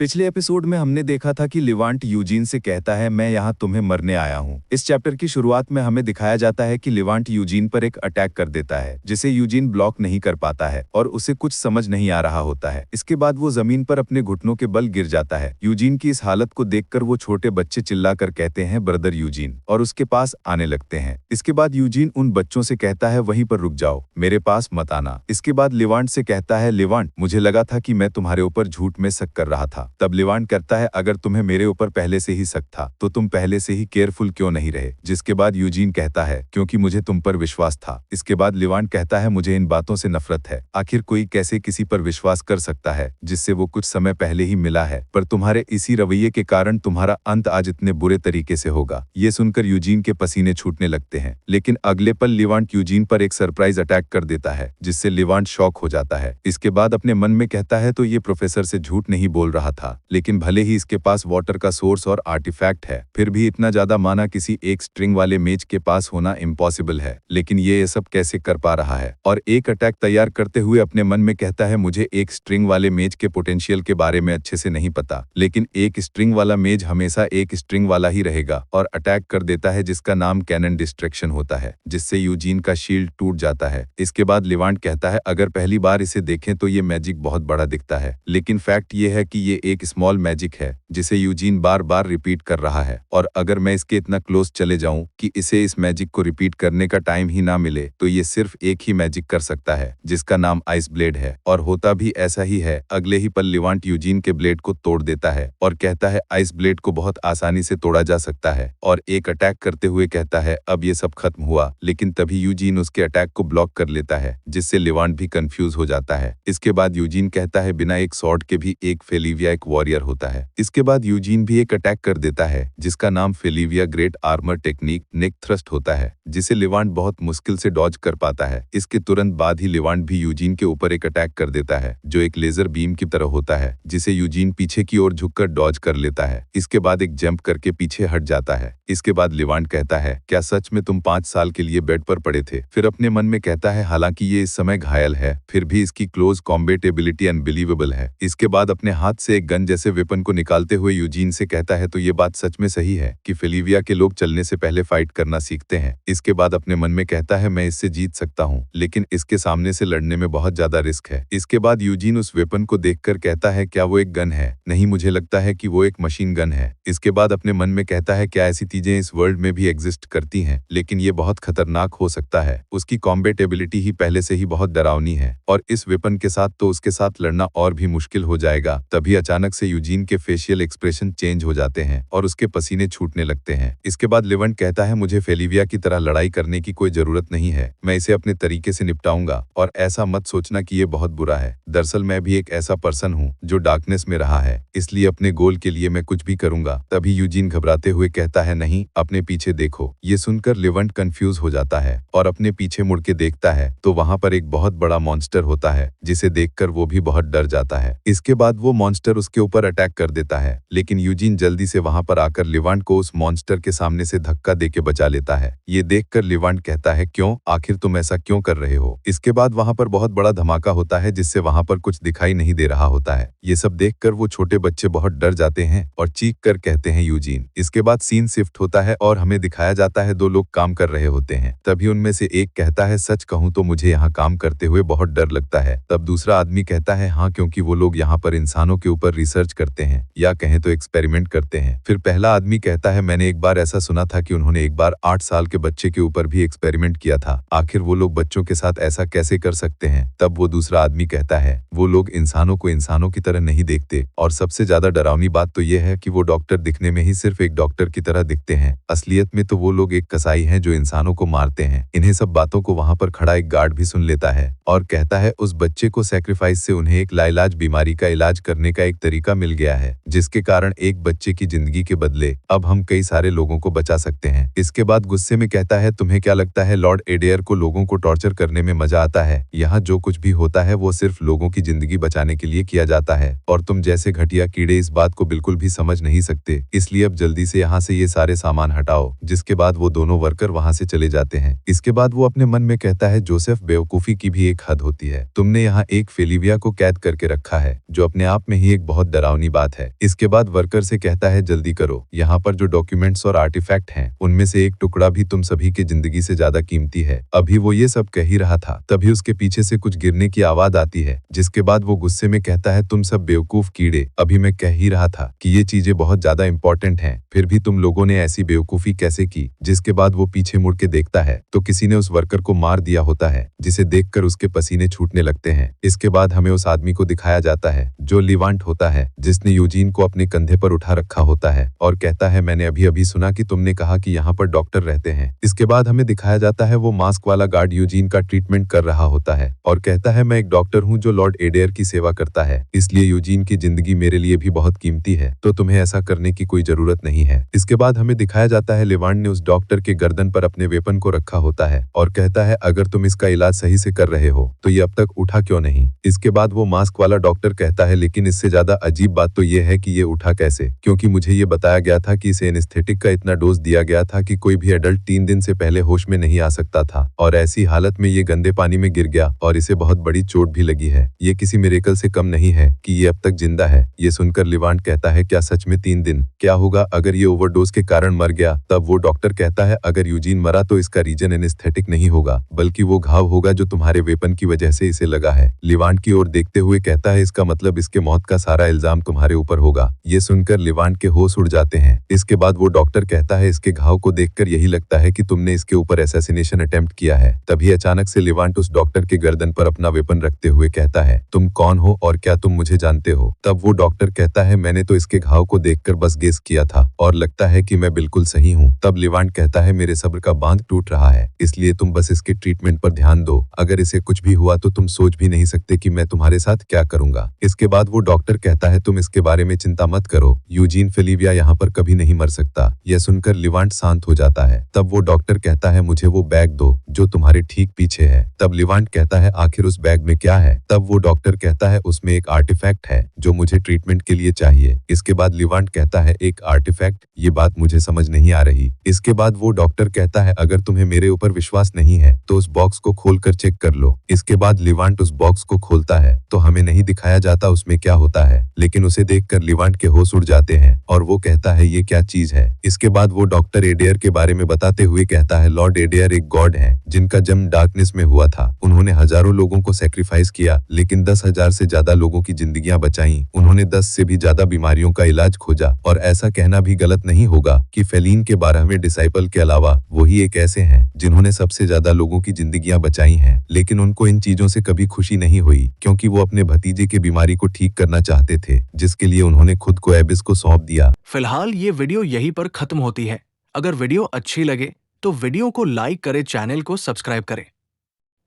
पिछले एपिसोड में हमने देखा था कि लिवांट यूजीन से कहता है मैं यहाँ तुम्हें मरने आया हूँ। इस चैप्टर की शुरुआत में हमें दिखाया जाता है कि लिवांट यूजीन पर एक अटैक कर देता है जिसे यूजीन ब्लॉक नहीं कर पाता है और उसे कुछ समझ नहीं आ रहा होता है। इसके बाद वो जमीन पर अपने घुटनों के बल गिर जाता है। यूजीन की इस हालत को देखकर वो छोटे बच्चे चिल्लाकर कहते हैं ब्रदर यूजीन और उसके पास आने लगते हैं। इसके बाद यूजीन उन बच्चों से कहता है वहीं पर रुक जाओ, मेरे पास मत आना। इसके बाद लिवांट से कहता है लिवांट मुझे लगा था कि मैं तुम्हारे ऊपर झूठ में शक कर रहा था। तब लिवांट कहता है अगर तुम्हें मेरे ऊपर पहले से ही शक था तो तुम पहले से ही केयरफुल क्यों नहीं रहे। जिसके बाद यूजीन कहता है क्योंकि मुझे तुम पर विश्वास था। इसके बाद लिवांट कहता है मुझे इन बातों से नफरत है। आखिर कोई कैसे किसी पर विश्वास कर सकता है जिससे वो कुछ समय पहले ही मिला है, पर तुम्हारे इसी रवैये के कारण तुम्हारा अंत आज इतने बुरे तरीके से होगा। ये सुनकर यूजीन के पसीने छूटने लगते हैं, लेकिन अगले पल लिवांट यूजीन पर एक सरप्राइज अटैक कर देता है जिससे लिवांट शॉक हो जाता है। इसके बाद अपने मन में कहता है तो ये प्रोफेसर से झूठ नहीं बोल रहा था, लेकिन भले ही इसके पास वाटर का सोर्स और आर्टिफैक्ट है फिर भी इतना ज्यादा माना किसी एक स्ट्रिंग वाले मेज के पास होना इम्पॉसिबल है। लेकिन ये सब कैसे कर पा रहा है। और एक अटैक तैयार करते हुए अपने मन में कहता है मुझे एक स्ट्रिंग वाले मेज के पोटेंशियल के बारे में अच्छे से नहीं पता, लेकिन एक स्ट्रिंग वाला मेज हमेशा एक स्ट्रिंग वाला ही रहेगा। और अटैक कर देता है जिसका नाम कैनन डिस्ट्रैक्शन होता है, जिससे यूजीन का शील्ड टूट जाता है। इसके बाद लिवांट कहता है अगर पहली बार इसे देखें तो ये मैजिक बहुत बड़ा दिखता है, लेकिन फैक्ट ये है कि ये एक स्मॉल मैजिक है जिसे यूजीन बार बार रिपीट कर रहा है। और अगर मैं इसके इतना क्लोज चले जाऊं कि इसे इस मैजिक को रिपीट करने का टाइम ही ना मिले तो ये सिर्फ एक ही मैजिक कर सकता है जिसका नाम आइस ब्लेड है। और होता भी ऐसा ही है। अगले ही पल लिवांट यूजीन के ब्लेड को तोड़ देता है और कहता है आइस ब्लेड को बहुत आसानी से तोड़ा जा सकता है, और एक अटैक करते हुए कहता है अब ये सब खत्म हुआ। लेकिन तभी यूजीन उसके अटैक को ब्लॉक कर लेता है जिससे लिवांट भी कंफ्यूज हो जाता है। इसके बाद यूजीन कहता है बिना एक स्वॉर्ड के भी एक फेलिविया एक वॉरियर होता है। इसके बाद यूजीन भी एक अटैक कर देता है जिसका नाम फेलिविया ग्रेट आर्मर टेक्निक नेक थ्रस्ट होता है, जिसे लिवांट बहुत मुश्किल से डॉज कर पाता है। इसके तुरंत बाद ही लिवांट भी यूजीन के ऊपर एक अटैक कर देता है जो एक लेजर बीम की तरह होता है, जिसे यूजीन पीछे की ओर झुककर डॉज कर लेता है। इसके बाद एक जंप करके पीछे हट जाता है। इसके बाद लिवांट कहता है क्या सच में तुम 5 साल के लिए बेड पर पड़े थे। फिर अपने मन में कहता है हालांकि ये इस समय घायल है फिर भी इसकी क्लोज कॉम्बैट एबिलिटी अनबिलीवेबल है। इसके बाद अपने हाथ से एक गन जैसे वेपन को निकालते हुए यूजीन से कहता है तो ये बात सच में सही है कि फेलिविया के लोग चलने से पहले फाइट करना सीखते हैं। इसके बाद अपने मन में कहता है मैं इससे जीत सकता हूँ, लेकिन इसके सामने से लड़ने में बहुत ज्यादा रिस्क है। इसके बाद यूजीन उस वेपन को देखकर कहता है क्या वो एक गन है। नहीं, मुझे लगता है कि वो एक मशीन गन है। इसके बाद अपने मन में कहता है क्या ऐसी चीजें इस वर्ल्ड में भी एग्जिस्ट करती हैं, लेकिन ये बहुत खतरनाक हो सकता है। उसकी कॉम्बैट एबिलिटी ही पहले से ही बहुत डरावनी है और इस वेपन के साथ तो उसके साथ लड़ना और भी मुश्किल हो जाएगा। तभी अचानक से यूजीन के फेशियल एक्सप्रेशन चेंज हो जाते हैं और उसके पसीने छूटने लगते हैं। इसके बाद लिवांट कहता है मुझे फेलिविया की तरह लड़ाई करने की कोई जरूरत नहीं है, मैं इसे अपने तरीके से निपटाऊंगा और ऐसा मत सोचना कि ये बहुत बुरा है। दरअसल मैं भी एक ऐसा पर्सन हूँ जो डार्कनेस में रहा है, इसलिए अपने गोल के लिए मैं कुछ भी करूंगा। तभी यूजीन घबराते हुए कहता है नहीं, अपने पीछे देखो। ये सुनकर लिवांट कंफ्यूज हो जाता है और अपने पीछे मुड़ के देखता है तो वहां पर एक बहुत बड़ा मॉन्स्टर होता है जिसे देखकर वो भी बहुत डर जाता है। इसके बाद वो मॉन्स्टर उसके ऊपर अटैक कर देता है, लेकिन यूजीन जल्दी से वहां पर आकर लिवांट को उस मॉन्स्टर के सामने से धक्का देके बचा लेता है। ये देखकर लिवांट कहता है क्यों, आखिर तुम ऐसा क्यों कर रहे हो। इसके बाद वहां पर बहुत बड़ा धमाका होता है जिससे वहां पर कुछ दिखाई नहीं दे रहा होता है। ये सब देखकर वो छोटे बच्चे बहुत डर जाते हैं और चीख कर कहते हैं यूजीन। इसके बाद सीन शिफ्ट होता है और हमें दिखाया जाता है 2 लोग काम कर रहे होते हैं। तभी उनमें से एक कहता है सच कहूं तो मुझे यहाँ काम करते हुए बहुत डर लगता है। तब दूसरा आदमी कहता है हाँ, क्योंकि वो लोग यहाँ पर इंसानों के ऊपर रिसर्च करते हैं या कहें तो एक्सपेरिमेंट करते हैं। फिर पहला आदमी कहता है मैंने एक बार ऐसा सुना था कि उन्होंने एक बार 8 साल के बच्चे के ऊपर भी एक्सपेरिमेंट किया था। आखिर वो लोग बच्चों के साथ ऐसा कैसे कर सकते हैं। तब वो दूसरा आदमी कहता है वो लोग इंसानों को इंसानों की तरह नहीं देखते, और सबसे ज्यादा डरावनी बात तो ये है कि वो डॉक्टर दिखने में ही सिर्फ एक डॉक्टर की तरह दिखते हैं, असलियत में तो वो लोग एक कसाई हैं जो इंसानों को मारते हैं। इन्हें सब बातों को वहां पर खड़ा एक गार्ड भी सुन लेता है और कहता है उस बच्चे को सैक्रिफाइस से उन्हें एक लाइलाज बीमारी का इलाज करने का एक तरीका मिल गया है, जिसके कारण एक बच्चे की जिंदगी के बदले अब हम कई सारे लोगों को बचा सकते हैं। इसके बाद गुस्से में कहता है तुम्हें क्या लगता है लॉर्ड एडेयर को लोगों को टॉर्चर करने में मजा आता है। यहाँ जो कुछ भी होता है वो सिर्फ लोगों की जिंदगी बचाने के लिए किया जाता है और तुम जैसे घटिया कीड़े इस बात को बिल्कुल भी समझ नहीं सकते। इसलिए अब जल्दी से यहाँ से ये सारे सामान हटाओ। जिसके बाद वो दोनों वर्कर वहां से चले जाते हैं। इसके बाद वो अपने मन में कहता है, जोसेफ, बेवकूफी की भी एक हद होती है। तुमने यहाँ एक फेलिविया को कैद करके रखा है, जो अपने आप में ही एक बहुत डरावनी बात है। इसके बाद वर्कर से कहता है, जल्दी करो, यहाँ पर जो डॉक्यूमेंट्स और आर्टिफैक्ट हैं, उनमें से एक टुकड़ा भी तुम सभी की जिंदगी से ज्यादा कीमती है। अभी वो ये सब कह ही रहा था, तभी उसके पीछे से कुछ गिरने की आवाज आती है। जिसके बाद वो गुस्से में कहता है, तुम सब बेवकूफ कीड़े, अभी मैं कह ही रहा था कि ये चीजें बहुत ज्यादा इंपॉर्टेंट हैं, फिर भी तुम लोगों ने ऐसी बेवकूफी कैसे की। जिसके बाद वो पीछे मुड़ के देखता है तो किसी ने उस वर्कर को मार दिया होता है, जिसे देखकर उसके पसीने छूटने लगते हैं। इसके बाद हमें उस आदमी को दिखाया जाता है जो लिवांट होता है, जिसने यूजीन को अपने कंधे पर उठा रखा होता है और कहता है, मैंने अभी अभी सुना कि तुमने कहा कि यहाँ पर डॉक्टर रहते हैं। इसके बाद हमें दिखाया जाता है वो मास्क वाला गार्ड यूजीन का ट्रीटमेंट कर रहा होता है और कहता है, मैं एक डॉक्टर हूँ जो लॉर्ड एडेयर की सेवा करता है, इसलिए यूजीन की जिंदगी मेरे लिए भी बहुत कीमती है, तो तुम्हें ऐसा करने की कोई जरूरत नहीं है। इसके बाद हमें दिखाया जाता है लिवांट ने उस डॉक्टर के गर्दन पर अपने वेपन को रखा होता है और कहता है, अगर तुम इसका इलाज सही से कर रहे हो तो ये अब तक उठा क्यों नहीं। इसके बाद वो मास्क वाला डॉक्टर कहता है, लेकिन इससे ज्यादा अजीब बात तो ये है कि ये उठा कैसे, क्योंकि मुझे ये बताया गया था कि इसे एनेस्थेटिक का इतना डोज दिया गया था कि कोई भी एडल्ट 3 दिन से पहले होश में नहीं आ सकता था और ऐसी हालत में ये गंदे पानी में गिर गया और इसे बहुत बड़ी चोट भी लगी है। ये किसी मिरेकल से कम नहीं है कि ये अब तक जिंदा है। ये सुनकर लिवांट कहता है, क्या सच में 3 दिन? क्या होगा अगर ये ओवरडोज के कारण मर गया? तब वो डॉक्टर कहता है, अगर यूजीन मरा तो इसका रीजन एनेस्थेटिक नहीं होगा, बल्कि वो घाव होगा जो तुम्हारे वेपन की वजह से इसे लगा है। लिवांट की ओर देखते हुए कहता है, इसका मतलब इसके मौत का सारा इल्जाम तुम्हारे ऊपर होगा। ये सुनकर लिवांट के होश उड़ जाते हैं। इसके बाद वो डॉक्टर कहता है, इसके घाव को देखकर यही लगता है कि तुमने इसके ऊपर असैसिनेशन अटेम्प्ट किया है। तभी अचानक से लिवांट उस डॉक्टर के गर्दन पर अपना वेपन रखते हुए कहता है, तुम कौन हो और क्या तुम मुझे जानते हो? तब वो डॉक्टर कहता है, मैंने तो इसके घाव को देखकर बस गेस किया था और लगता है कि मैं बिल्कुल सही हूँ। तब लिवांट कहता है, मेरे सब्र का बांध टूट रहा है, इसलिए तुम बस इसके ट्रीटमेंट पर ध्यान दो। अगर इसे कुछ भी हुआ तो तुम सोच भी नहीं सकते कि मैं तुम्हारे साथ क्या करूंगा। इसके बाद वो डॉक्टर कहता है, तुम इसके बारे में चिंता मत करो, यूजीन फेलिविया यहाँ पर कभी नहीं मर सकता। यह सुनकर लिवांट शांत हो जाता है। तब वो डॉक्टर कहता है, मुझे वो बैग दो जो तुम्हारे ठीक पीछे है। तब लिवांट कहता है, आखिर उस बैग में क्या है? तब वो डॉक्टर कहता है, उसमें एक आर्टिफैक्ट है जो मुझे ट्रीटमेंट के लिए चाहिए। इसके बाद लिवांट कहता है, एक आर्टिफैक्ट? ये बात मुझे समझ नहीं आ रही। इसके बाद वो डॉक्टर कहता है, अगर तुम्हें मेरे ऊपर विश्वास नहीं है तो उस बॉक्स को खोलकर चेक कर लो। इसके बाद लिवांट उस बॉक्स को खोलता है तो हमें नहीं दिखाया जाता उसमें क्या होता है, लेकिन उसे देखकर लिवांट के होश उड़ जाते हैं और वो कहता है, ये क्या चीज है? इसके बाद वो डॉक्टर एडेयर के बारे में बताते हुए कहता है, लॉर्ड एडेयर एक गॉड है जिनका जन्म डार्कनेस में हुआ था। उन्होंने हजारों लोगों को सैक्रिफाइस किया, लेकिन 10,000 से ज्यादा लोगों की जिंदगियां बचाई। उन्होंने 10 से भी ज्यादा बीमारियों का इलाज खोजा और ऐसा कहना भी गलत नहीं होगा कि फेलीन के 12वें डिसाइपल के अलावा वही एक ऐसे हैं जिन्होंने सबसे ज्यादा लोगों की जिंदगियां बचाई हैं, लेकिन उनको इन चीजों से कभी खुशी नहीं हुई, क्योंकि वो अपने भतीजे की बीमारी को ठीक करना चाहते थे, जिसके लिए उन्होंने खुद को एबिस को सौंप दिया। फिलहाल ये वीडियो यहीं पर खत्म होती है। अगर वीडियो अच्छी लगे तो वीडियो को लाइक करें, चैनल को सब्सक्राइब करें।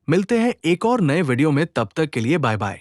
मिलते हैं एक और नए वीडियो में, तब तक के लिए बाय बाय।